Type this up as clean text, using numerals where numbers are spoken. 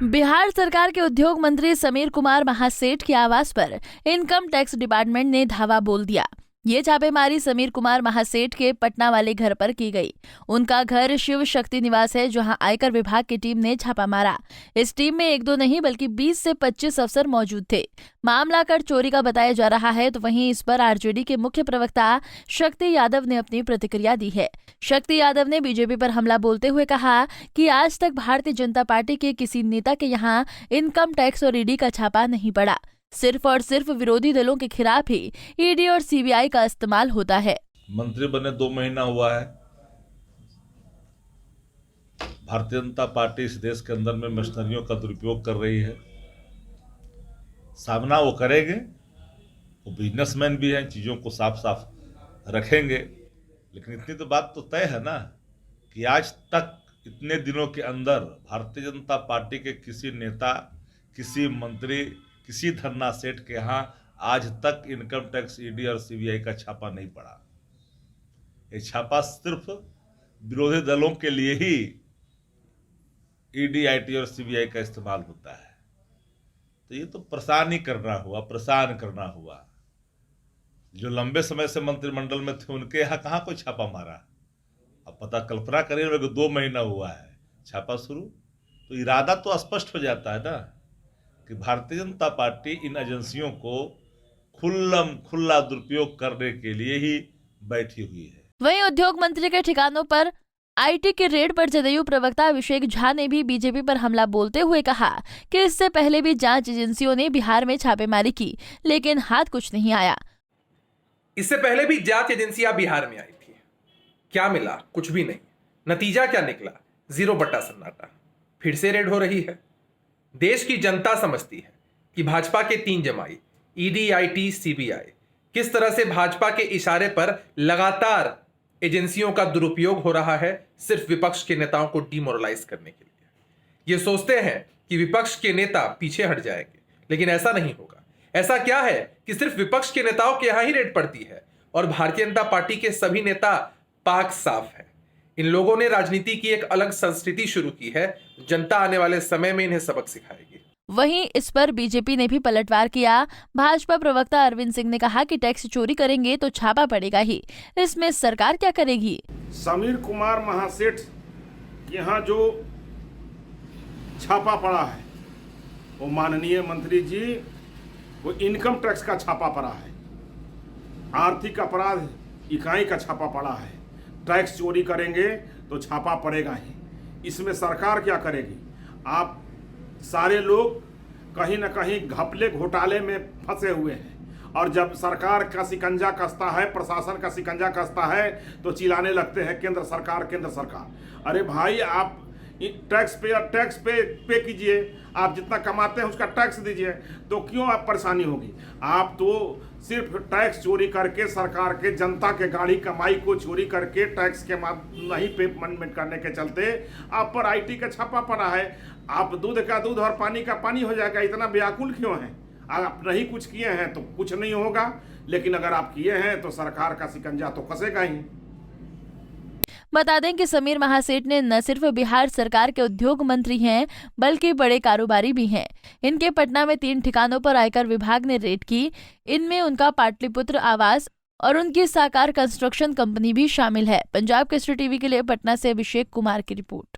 बिहार सरकार के उद्योग मंत्री समीर कुमार महासेठ के आवास पर इनकम टैक्स डिपार्टमेंट ने धावा बोल दिया। ये छापेमारी समीर कुमार महासेठ के पटना वाले घर पर की गई। उनका घर शिव शक्ति निवास है, जहां आयकर विभाग की टीम ने छापा मारा। इस टीम में एक दो नहीं बल्कि 20 से 25 अफसर मौजूद थे। मामला कर चोरी का बताया जा रहा है, तो वहीं इस पर आरजेडी के मुख्य प्रवक्ता शक्ति यादव ने अपनी प्रतिक्रिया दी है। शक्ति यादव ने बीजेपी पर हमला बोलते हुए कहा कि आज तक भारतीय जनता पार्टी के किसी नेता के यहाँ इनकम टैक्स और ईडी का छापा नहीं पड़ा। सिर्फ और सिर्फ विरोधी दलों के खिलाफ ही ईडी और सीबीआई का इस्तेमाल होता है। मंत्री बने 2 महीना हुआ है। भारतीय जनता पार्टी इस देश के अंदर में मशीनरियों का दुरुपयोग कर रही है। सामना वो करेंगे, वो बिजनेसमैन भी हैं, चीज़ों को साफ साफ रखेंगे। लेकिन इतनी तो बात तो तय है ना कि आज तक इतने दिनों के अंदर भारतीय जनता पार्टी के किसी नेता, किसी मंत्री, किसी धरना सेठ के यहाँ आज तक इनकम टैक्स, ईडी और सीबीआई का छापा नहीं पड़ा। ये छापा सिर्फ विरोधी दलों के लिए ही ईडी, आईटी और सीबीआई का इस्तेमाल होता है। तो ये तो परेशान करना हुआ। जो लंबे समय से मंत्रिमंडल में थे उनके यहाँ कहाँ कोई छापा मारा। अब कल्पना करिए, 2 महीना हुआ है छापा शुरू, तो इरादा तो स्पष्ट हो जाता है ना कि भारतीय जनता पार्टी इन एजेंसियों को खुल्ला दुरुपयोग करने के लिए ही बैठी हुई है। वहीं उद्योग मंत्री के ठिकानों पर आईटी के रेड पर जदयू प्रवक्ता अभिषेक झा ने भी बीजेपी पर हमला बोलते हुए कहा कि इससे पहले भी जांच एजेंसियों ने बिहार में छापेमारी की, लेकिन हाथ कुछ नहीं आया। इससे पहले भी जांच एजेंसियां बिहार में आई थी, क्या मिला? कुछ भी नहीं। नतीजा क्या निकला? 0 बट्टा सन्नाटा। फिर से रेड हो रही है। देश की जनता समझती है कि भाजपा के 3 जमाई ईडी, आईटी, सीबीआई किस तरह से भाजपा के इशारे पर लगातार एजेंसियों का दुरुपयोग हो रहा है, सिर्फ विपक्ष के नेताओं को डिमोरलाइज करने के लिए। ये सोचते हैं कि विपक्ष के नेता पीछे हट जाएंगे, लेकिन ऐसा नहीं होगा। ऐसा क्या है कि सिर्फ विपक्ष के नेताओं के यहां ही रेड पड़ती है और भारतीय जनता पार्टी के सभी नेता पाक साफ है। इन लोगों ने राजनीति की एक अलग संस्कृति शुरू की है। जनता आने वाले समय में इन्हें सबक सिखाएगी। वहीं इस पर बीजेपी ने भी पलटवार किया। भाजपा प्रवक्ता अरविंद सिंह ने कहा कि टैक्स चोरी करेंगे तो छापा पड़ेगा ही, इसमें सरकार क्या करेगी? समीर कुमार महासेठ यहाँ जो छापा पड़ा है वो माननीय मंत्री जी, वो इनकम टैक्स का छापा पड़ा है, आर्थिक अपराध इकाई का छापा पड़ा है। टैक्स चोरी करेंगे तो छापा पड़ेगा ही। इसमें सरकार क्या करेगी? आप सारे लोग कहीं ना कहीं घपले घोटाले में फंसे हुए हैं, और जब सरकार का शिकंजा कसता है, प्रशासन का शिकंजा कसता है, तो चिल्लाने लगते हैं केंद्र सरकार, केंद्र सरकार। अरे भाई, आप टैक्स पे कीजिए, आप जितना कमाते हैं उसका टैक्स दीजिए, तो क्यों आप परेशानी होगी? आप तो सिर्फ टैक्स चोरी करके, सरकार के, जनता के गाड़ी कमाई को चोरी करके टैक्स के नहीं पेमेंट करने के चलते आप पर आईटी का छापा पड़ा है। आप दूध का दूध और पानी का पानी हो जाएगा, इतना व्याकुल क्यों हैं? आप नहीं कुछ किए हैं तो कुछ नहीं होगा, लेकिन अगर आप किए हैं तो सरकार का शिकंजा तो कसेगा ही। बता दें कि समीर महासेठ ने न सिर्फ बिहार सरकार के उद्योग मंत्री हैं, बल्कि बड़े कारोबारी भी हैं। इनके पटना में 3 ठिकानों पर आयकर विभाग ने रेड की। इनमें उनका पाटलिपुत्र आवास और उनकी साकार कंस्ट्रक्शन कंपनी भी शामिल है। पंजाब केसरी टीवी के लिए पटना से अभिषेक कुमार की रिपोर्ट।